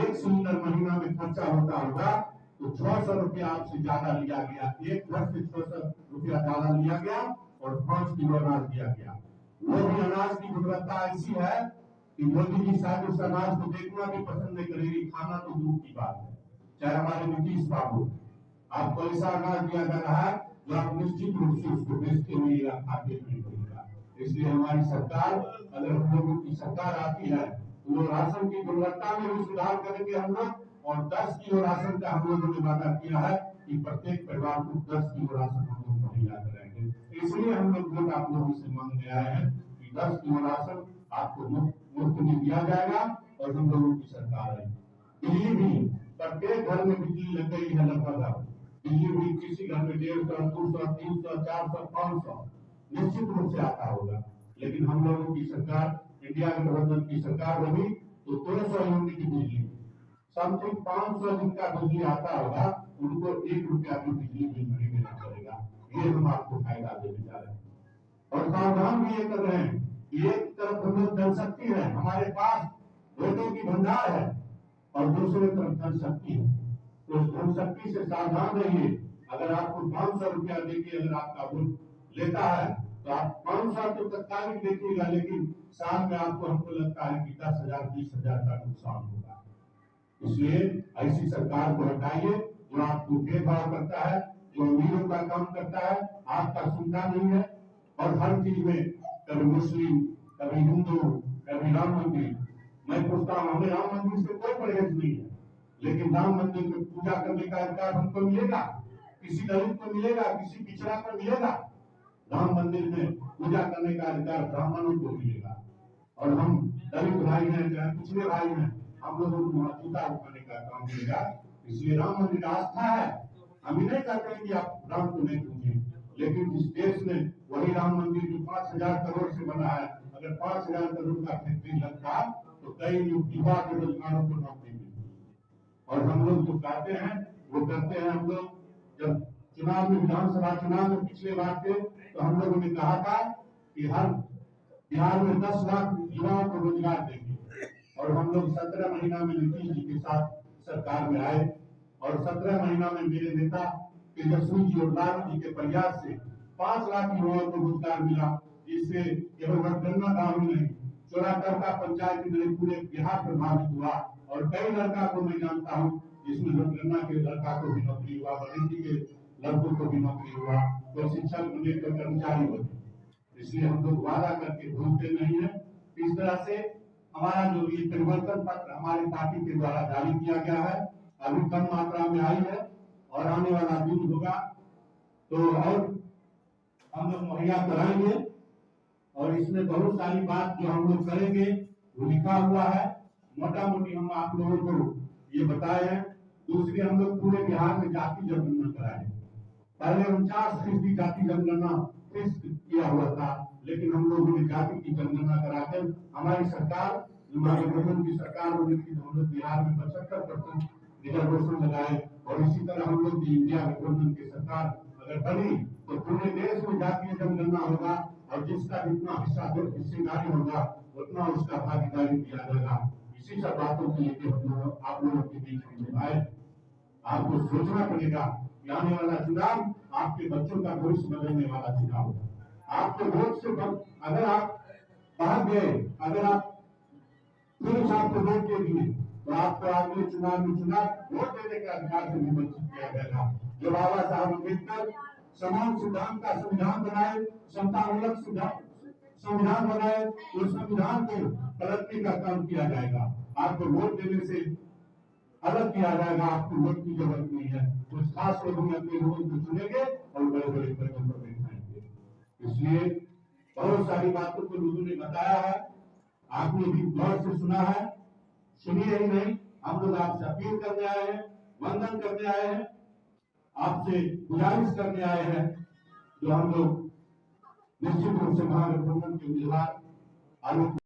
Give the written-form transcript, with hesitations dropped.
एक सिलेंडर महीना में खर्चा होता होगा तो 600 रुपया आपसे ज्यादा लिया गया, एक घर से 600 रुपया ज्यादा लिया गया और 5 किलो अनाज दिया गया। वो भी अनाज की गुणवत्ता ऐसी है कि मोदी जी शायद उस अनाज को देखना भी पसंद नहीं करेगी, खाना तो दूर की बात है। चाहे हमारे नीतीश बाबू, आपको ऐसा अनाज दिया जा रहा है जो आप निश्चित रूप से उसको बेचते हुए या खाते नहीं होगा। इसलिए हमारी सरकार, अगर हम लोगों की सरकार आती है तो वो राशन की गुणवत्ता में भी सुधार करेंगे हम लोग, और 10 किलो राशन का हम लोगों ने वादा किया है कि प्रत्येक परिवार को 10 किलो राशन हम लोग मुहैया कराएंगे। इसलिए हम लोग वोट आप लोगों से मांगने आए हैं कि 10 किलो राशन आपको मुफ्त में दिया जाएगा और हम लोगों की सरकार है। बिजली भी प्रत्येक घर में बिजली लग गई है, लगभग बिजली भी किसी घर में 150, 200, 300, 400, 500 निश्चित रूप से आता होगा। लेकिन हम लोगों की सरकार, इंडिया गठबंधन की सरकार होगी तो 200 यूनिट की बिजली, समथिंग 500 जिनका बिजली आता होगा उनको 1 रुपया भी बिजली बिल नहीं देना पड़ेगा। ये हम आपको फायदा देने जा रहे हैं। और सावधान भी ये कर रहे हैं, एक तरफ हम लोग जनशक्ति है, हमारे पास वोटों की भंडार है, और दूसरी तरफ जनशक्ति है। तो उस जनशक्ति से सावधान रहिए। अगर आपको 500 रुपया देके अगर आपका वोट लेता है तो आप 500 तो तत्कालिक देखिएगा, लेकिन साल में आपको, हमको लगता है कि 10,000 20,000 का नुकसान होगा। इसलिए ऐसी सरकार को हटाइए जो आपको भेदभाव करता है, जो अमीरों का काम करता है, आपका सुनता नहीं है, और हर चीज में कभी मुस्लिम, कभी हिंदू, कभी राम मंदिर। मैं पूछता हूँ, हमें राम मंदिर से कोई परहेज नहीं है, लेकिन राम मंदिर में पूजा करने का अधिकार हमको मिलेगा? किसी दलित को मिलेगा? किसी पिछड़ा को मिलेगा? राम मंदिर में पूजा करने का अधिकार ब्राह्मणों को मिलेगा, और हम दलित भाई हैं चाहे पिछड़े भाई हैं, हम लोगों को वहां जूता उठाने का काम मिलेगा। इसलिए राम मंदिर आस्था है। हम नहीं कहते हैं कि आप राम को नहीं पूजिए, लेकिन जिस देश में वही राम मंदिर जो 5,000 करोड़ से बना है, अगर 5,000 करोड़ का फैक्ट्री लगता तो कई युवा बेरोजगारों को नौकरी मिलती। और हम लोग जो कहते हैं वो करते हैं। हम लोग जब चुनाव में, विधानसभा चुनाव में पिछले बार थे तो हम लोगों ने कहा था कि हर बिहार में 10 लाख युवाओं को रोजगार देंगे, और हम लोग 17 महीना में नीतीश जी के साथ सरकार में आए, और 17 महीना में मेरे नेता तेजस्वी जी और लालू जी के प्रयास से 5 लाख युवाओं को रोजगार मिला, जिससे केवल मतगणना गाँव ही नहीं, चौरातरका पंचायत में पूरे बिहार प्रभावित हुआ। और कई लड़का को मैं जानता हूँ जिसमें मतगणना के लड़का को भी नौकरी हुआ, वाणिज्य के लड़कों को भी नौकरी हुआ, तो शिक्षक बने तो कर्मचारी बने। इसलिए हम लोग वादा करके भूलते नहीं है। इस तरह से हमारा जो ये परिवर्तन पत्र हमारे पार्टी के द्वारा जारी किया गया है, अभी कम मात्रा में आई है, और आने वाला दिन होगा तो और हम लोग मुहैया कराएंगे। और इसमें बहुत सारी बात जो हम लोग करेंगे वो लिखा हुआ है, मोटा मोटी हम आप लोगों को ये बताए हैं। दूसरी, हम लोग पूरे बिहार में जाति जनगणना कराए। पहले 49% जाति जनगणना फिक्स किया हुआ था, लेकिन हम लोगों ने जाति की जनगणना कराकर हमारी सरकार, हमारे गठबंधन की सरकार होने की, हम लोग बिहार में 75% रिजर्वेशन लगाए। और इसी तरह हम लोग की इंडिया गठबंधन की सरकार अगर बनी तो पूरे देश में जातीय जनगणना होगा, और जिसका जितना हिस्सेदारी होगा उतना उसका भागीदारी दिया जाएगा। इसी सब बातों के लिए आप लोगों के बीच में आए। आपको सोचना पड़ेगा कि आने वाला चुनाव आपके बच्चों का भविष्य बदलने वाला चुनाव है। आपके वोट से अगर आप भाग गए, अगर आप पुलिस आपको वोट दे दिए तो आपको अगले चुनाव में वोट देने का अधिकार से भी वंचित किया जाएगा। जो बाबा साहब अम्बेडकर समान सिद्धांत का संविधान बनाए, समतामूलक संविधान बनाए, उस संविधान को पलटने का काम किया जाएगा। आपको वोट देने से अलग किया जाएगा, आपको वोट की जरूरत नहीं है। कुछ खास लोगों में अपने लोगों को चुनेंगे और बड़े बड़े पदों पर बैठाएंगे। इसलिए बहुत सारी बातों को लोगों ने बताया है, आपने भी गौर से सुना है। सुनिए ही नहीं, हम लोग आपसे अपील करने आए हैं, वंदन करने आए हैं, आपसे गुजारिश करने आए हैं, जो हम लोग निश्चित रूप से महागठबंधन के उम्मीदवार आलोक